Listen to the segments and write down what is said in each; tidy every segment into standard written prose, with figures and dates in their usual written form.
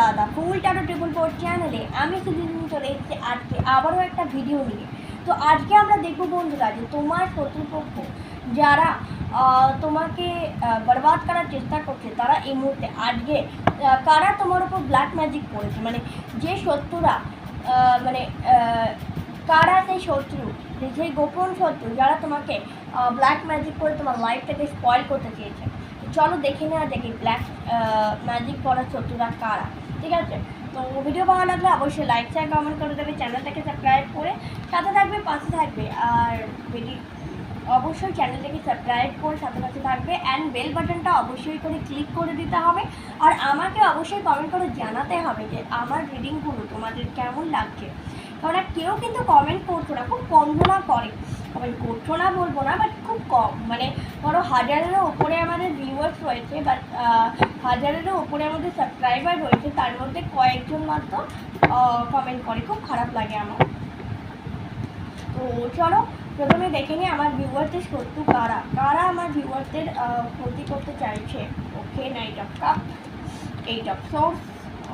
রাধা ফুল টাটো triple four চ্যানেলে আমি সেদিন চলে এসেছি আজকে আবারও একটা ভিডিও নিয়ে। তো আজকে আমরা দেখবো বন্ধুরা যে তোমার শত্রুপক্ষ যারা তোমাকে বরবাদ করার চেষ্টা করছে তারা এই মুহূর্তে আজকে কারা তোমার উপর ব্ল্যাক ম্যাজিক করেছে, মানে যে শত্রুরা মানে কারা সেই শত্রু, সেই গোপন শত্রু যারা তোমাকে ব্ল্যাক ম্যাজিক করে তোমার লাইফটাকে স্পয়েল করতে চেয়েছে। চলো দেখে নেওয়া দেখি ব্ল্যাক ম্যাজিক করার শত্রুরা কারা। ঠিক আছে, তো ভিডিও ভালো লাগলে অবশ্যই লাইক শেয়ার কমেন্ট করে দেবে, চ্যানেলটাকে সাবস্ক্রাইব করে সাথে থাকবে, পাশে থাকবে। আর ভিডিও অবশ্যই চ্যানেলটাকে সাবস্ক্রাইব করে সাথে পাশে থাকবে অ্যান্ড বেল বাটনটা অবশ্যই করে ক্লিক করে দিতে হবে। আর আমাকে অবশ্যই কমেন্ট করে জানাতে হবে যে আমার রিডিংগুলো তোমাদের কেমন লাগছে। কারণ কেউ কিন্তু কমেন্ট করছো না, খুব কম জনা করে। কমেন্ট করছো না বলবো না, বাট খুব কম, মানে ধরো হাজারেরও ওপরে আমাদের ভিউয়ার্স রয়েছে, বাট হাজারেরও ওপরে আমাদের সাবস্ক্রাইবার রয়েছে, তার মধ্যে কয়েকজন মাত্র কমেন্ট করে, খুব খারাপ লাগে আমার। তো চলো প্রথমে দেখে নিই আমার ভিউয়ারদের শত্রু কারা কারা আমার ভিউয়ারদের ক্ষতি করতে চাইছে। ওকে, night of cup, eight of swords,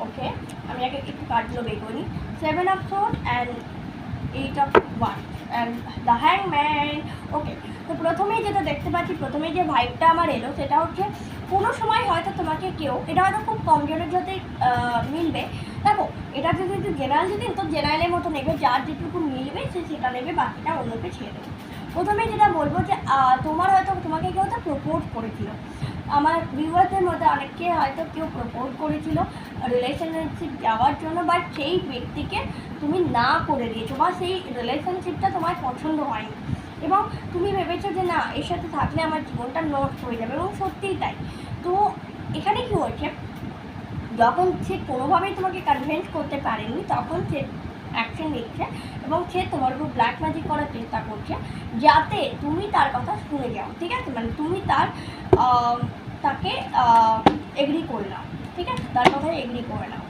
ওকে আমি আগে একটু কার্ডগুলো বের করি। 7 of swords and 8 of one and the হ্যাংম্যান। ওকে, তো প্রথমেই যেটা দেখতে পাচ্ছি, প্রথমেই যে ভাইবটা আমার এলো সেটা হচ্ছে কোনো সময় হয়তো তোমাকে কেউ, এটা হয়তো খুব কম জনের সাথে মিলবে। দেখো, এটা যদি জেনারেল যদি তো জেনারেলের মতো নেবে, যার যেটুকু মিলবে সে সেটা নেবে, বাকিটা অন্যকে ছেড়ে দেবে। প্রথমেই যেটা বলবো যে তোমার হয়তো তোমাকে কেউ তো প্রপোজ করেছিল, আমার ভিউয়ারদের মধ্যে অনেককে হয়তো কেউ প্রপোজ করেছিল রিলেশনশিপ যাওয়ার জন্য, বাট সেই ব্যক্তিকে তুমি না করে দিয়েছো বা সেই রিলেশনশিপটা তোমার পছন্দ হয়নি এবং তুমি ভেবেছো যে না, এর সাথে থাকলে আমার জীবনটা নষ্ট হয়ে যাবে, এবং সত্যিই তাই। তো এখানে কী হয়েছে, যখন সে কোনোভাবেই তোমাকে কনভিন্স করতে পারেনি তখন সে অ্যাকশন নিচ্ছে এবং সে তোমার উপর ব্ল্যাক ম্যাজিক করার চেষ্টা করছে যাতে তুমি তার কথা শুনে যাও। ঠিক আছে, মানে তুমি তাকে এগ্রি করে নাও। ঠিক আছে, তার কথায় এগ্রি করে নাও।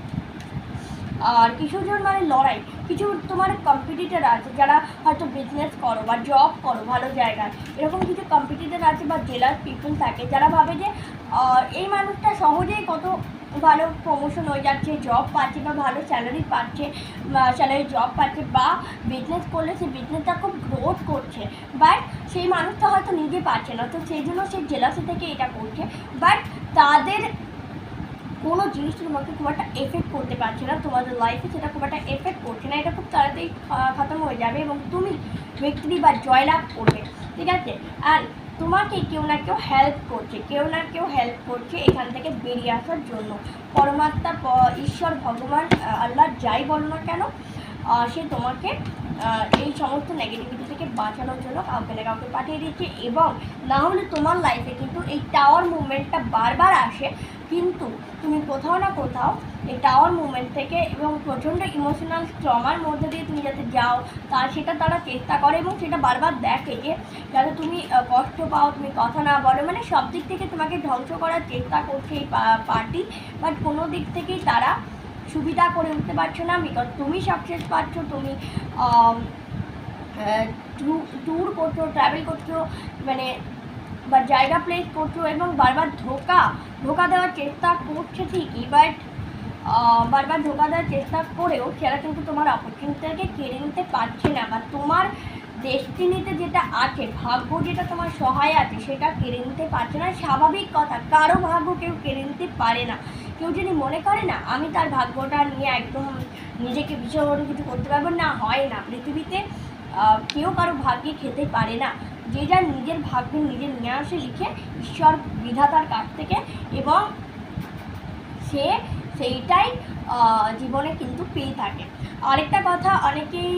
আর কিছুজন মানে লড়াই, কিছু তোমার কম্পিটিটর আছে যারা হয়তো বিজনেস করো বা জব করো ভালো জায়গায়, এরকম কিছু কম্পিটিটর আছে বা জেলার পিপল থাকে যারা ভাবে যে এই মানুষটা সহজেই কত ভালো প্রমোশন হয়ে যাচ্ছে, জব পাচ্ছে বা ভালো স্যালারি পাচ্ছে, স্যালারি জব পাচ্ছে, বা বিজনেস করলে সেই বিজনেসটা খুব গ্রোথ করছে, বাট সেই মানুষটা হয়তো নিজে পাচ্ছে না, তো সেই জন্য সেই জেলাসি থেকে এটা করছে। বাট তাদের কোনো জিনিস তোমাকে খুব একটা এফেক্ট করতে পারছে না, তোমাদের লাইফে সেটা খুব একটা এফেক্ট করছে না, এটা খুব তাড়াতাড়ি খতম হয়ে যাবে এবং তুমি ভিক্টরি বা জয়লাভ করবে। ঠিক আছে, আর তোমাকে কেউ না কেউ হেল্প করছে, কেউ না কেউ হেল্প করছে এখান থেকে বেরিয়ে আসার জন্য। পরমাত্মা, ঈশ্বর, ভগবান, আল্লাহ যাই বলো না কেন, সে তোমাকে এই সমস্ত নেগেটিভিটি থেকে বাঁচানোর জন্য কাউকে না কাউকে পাঠিয়ে দিচ্ছে। এবং না হলে তোমার লাইফে কিন্তু এই টাওয়ার মুভমেন্টটা বারবার আসে, কিন্তু তুমি কোথাও না কোথাও এই টাওয়ার মুভমেন্ট থেকে এবং প্রচণ্ড ইমোশনাল ট্রমার মধ্যে দিয়ে তুমি যাতে যাও সেটা তারা চেষ্টা করে এবং সেটা বারবার দেখে যে যাতে তুমি কষ্ট পাও, তুমি কথা না বলো, মানে সব দিক থেকে তোমাকে ধ্বংস করার চেষ্টা করছে এই পার্টি। বাট কোনো দিক থেকেই তারা সুবিধা করে উঠতে পারছো না, বিকজ তুমি সাকসেস পাচ্ছ, তুমি ট্যুর করছো, ট্রাভেল করছো, মানে বা জায়গা প্লেস করছো এবং বারবার ধোকা দেওয়ার চেষ্টা করছে ঠিকই, বাট বারবার ধোকা দেওয়ার চেষ্টা করেও সেটা কিন্তু তোমার অপরচুনিটিকে কেড়ে নিতে পারছে না, বা তোমার ডেস্টিনিতে যেটা আছে, ভাগ্য যেটা তোমার সহায় আছে সেটা কেড়ে নিতে পারছে না। স্বাভাবিক কথা, কারো ভাগ্য কেউ কেড়ে নিতে পারে না। কেউ যদি মনে করে না আমি তার ভাগ্যটা নিয়ে একদম নিজেকে ভীষণ কিছু করতে পারবো না, হয় না। পৃথিবীতে কেউ কারো ভাগ্যে খেতে পারে না, যে যার নিজের ভাগ্য নিজে নিয়ে আসে লিখে ঈশ্বর বিধাতার কাছ থেকে, এবং সে সেইটাই জীবনে কিন্তু পেয়ে থাকে। আরেকটা কথা, অনেকেই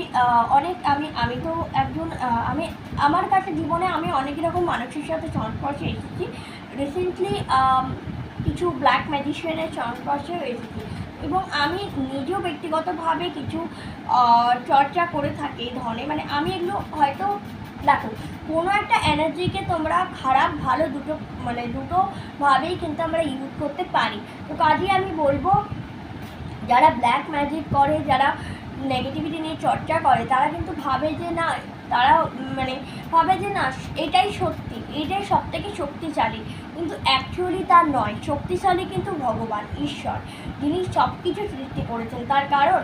আমি তো একজন, আমার কাছে জীবনে আমি অনেক রকম মানুষের সাথে সংস্পর্শে এসেছি। রিসেন্টলি কিছু ব্ল্যাক ম্যাজিশিয়ানের সংস্পর্শেও এসেছি এবং আমি নিজেও ব্যক্তিগতভাবে কিছু চর্চা করে থাকি এই ধরনের, মানে আমি এগুলো হয়তো, দেখো কোনো একটা এনার্জিকে তোমরা খারাপ ভালো দুটোভাবেই কিন্তু আমরা ইউজ করতে পারি। তো কাজেই আমি বলবো যারা ব্ল্যাক ম্যাজিক করে, যারা নেগেটিভিটি নিয়ে চর্চা করে, তারা কিন্তু ভাবে যে না তারা মানে ভাবে যে না এটাই সত্যি, এটাই সব থেকে শক্তিশালী, কিন্তু অ্যাকচুয়ালি তা নয়। শক্তিশালী কিন্তু ভগবান ঈশ্বর, যিনি সব কিছু সৃষ্টি করেছেন। তার কারণ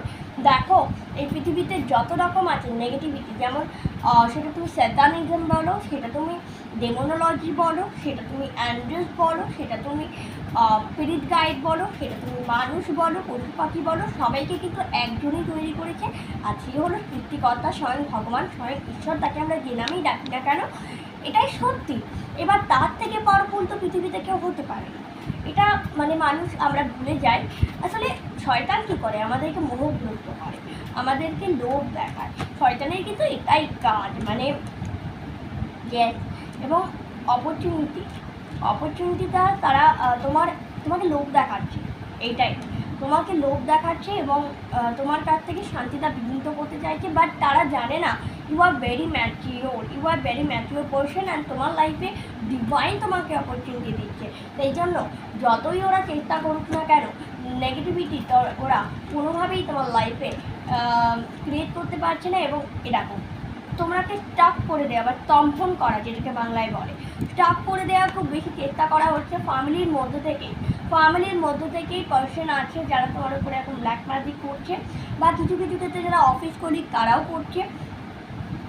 দেখো, এই পৃথিবীতে যত রকম আছে নেগেটিভিটি, যেমন সেটা তুমি স্যাটানিজম বলো, সেটা তুমি ডেমোনোলজি বলো, সেটা তুমি অ্যান্ড্রেস বলো, সেটা তুমি স্পিরিট গাইড বলো, সেটা তুমি মানুষ বলো, পশু পাখি বলো, সবাইকে কিন্তু একজনই তৈরি করেছে, আর সে হলো সৃষ্টিকর্তা, স্বয়ং ভগবান, স্বয়ং ঈশ্বর। তাকে আমরা যে নামেই ডাকি না কেন, এটাই সত্যি। এবার তার থেকে পাওয়ারফুল তো পৃথিবীতে কেউ হতে পারে না। এটা মানে মানুষ আমরা ভুলে যাই। আসলে শয়তান কী করে, আমাদেরকে মোহগ্রস্ত করে, আমাদেরকে লোভ দেখায়। শয়তানের কিন্তু এটাই কাজ, মানে গ্যাস এবং অপরচুনিটিটা তারা তোমাকে লোভ দেখাচ্ছে, এইটাই তোমাকে লোভ দেখাচ্ছে এবং তোমার কাছ থেকে শান্তিটা বিঘ্নিত করতে চাইছে। বাট তারা জানে না you are very mature person, and তোমার লাইফে ডিভাইন তোমাকে অপরচুনিটি দিচ্ছে। সেই জন্য যতই ওরা চেষ্টা করুক না কেন, নেগেটিভিটি তো ওরা কোনোভাবেই তোমার লাইফে ক্রিয়েট করতে পারছে না। এবং এরকম তোমাকে স্টাক করে দেওয়া বা স্তম্ভন করা, যেটাকে বাংলায় বলে, স্টাক করে দেওয়া খুব বেশি চেষ্টা করা হচ্ছে ফ্যামিলির মধ্য থেকেই পার্সন আছে যারা তোমার উপরে এখন ব্ল্যাক ম্যাজিক করছে, বা কিছু ক্ষেত্রে যারা অফিস কলিগ তারাও করছে,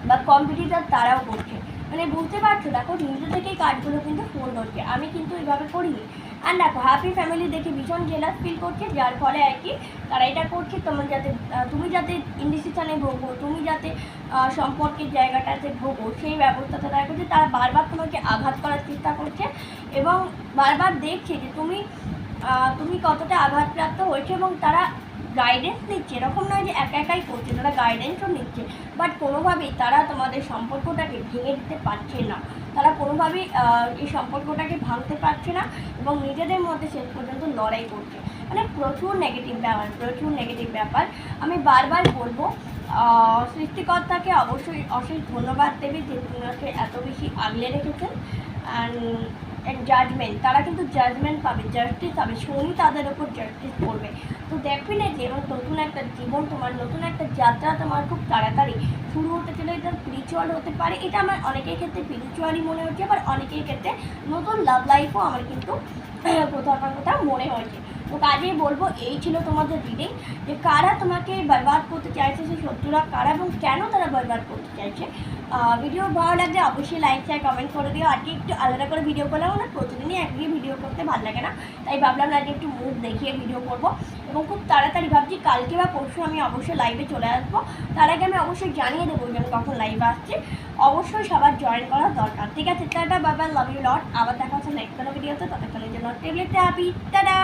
বা কম্পিটিটার তারাও করছে। মানে বুঝতে পারছো, দেখো নিজে থেকেই কাজগুলো কিন্তু ফোন হচ্ছে। আমি কিন্তু এইভাবে করিনি। আর দেখো হ্যাপি ফ্যামিলি দেখে ভীষণ জেলাস ফিল করছে, যার ফলে আর কি তারা এটা করছে তুমি যাতে ইনডিসিশনে ভোগো, তুমি যাতে সম্পর্কের জায়গাটাতে ভোগো, সেই ব্যবস্থাটা তারা করছে। তারা বারবার তোমাকে আঘাত করার চেষ্টা করছে এবং বারবার দেখছে যে তুমি কতটা আঘাতপ্রাপ্ত হয়েছে, এবং তারা গাইডেন্স নিচ্ছে। এরকম নয় যে একা একাই করছে, তারা গাইডেন্সও নিচ্ছে। বাট কোনোভাবেই তারা তোমাদের সম্পর্কটাকে ভেঙে দিতে পারছে না, তারা কোনোভাবেই এই সম্পর্কটাকে ভাঙতে পারছে না, এবং নিজেদের মধ্যে শেষ পর্যন্ত লড়াই করছে। মানে প্রচুর নেগেটিভ ব্যাপার। আমি বারবার বলবো, সৃষ্টিকর্তাকে অবশ্যই অশেষ ধন্যবাদ দেবে যে তিনি এত বেশি আগলে রেখেছেন। অ্যান্ড জাজমেন্ট, তারা কিন্তু জাজমেন্ট পাবে, জাস্টিস পাবে, শনি তাদের ওপর জাস্টিস করবে। তো ডেফিনেটলি এবং নতুন একটা জীবন, তোমার নতুন একটা যাত্রা তোমার খুব তাড়াতাড়ি শুরু হতে চলে। এটা স্পিরিচুয়াল হতে পারে, এটা আমার অনেকের ক্ষেত্রে স্পিরিচুয়ালি মনে হচ্ছে, আবার অনেকের ক্ষেত্রে নতুন লাভ লাইফও আমার কিন্তু কোথাও মনে হয়েছে। তো কাজেই বলবো, এই ছিল তোমাদের রিডিং, যে কারা তোমাকে বরবাদ করতে চাইছে, সেই শত্রুরা কারা এবং কেন তারা বরবাদ করতে চাইছে। ভিডিও ভালো লাগলে অবশ্যই লাইক শেয়ার কমেন্ট করে দিও। আজকে একটু আলাদা করে ভিডিও করলাম, না প্রতিদিনই একদিকে ভিডিও করতে ভালো লাগে না, তাই ভাবলাম আজকে একটু মুড দেখিয়ে ভিডিও করব। এবং খুব তাড়াতাড়ি ভাবছি কালকে বা পরশু আমি অবশ্যই লাইভে চলে আসবো। তার আগে আমি অবশ্যই জানিয়ে দেবো যে আমি কখন লাইভে আসছি। অবশ্যই সবার জয়েন করা দরকার। ঠিক আছে, tata, bye bye, love you lot. আবার দেখা হচ্ছে নেক্সট কোনো ভিডিওতে। ততক্ষণের জন্য টেবলেট হ্যাপি, টাটা।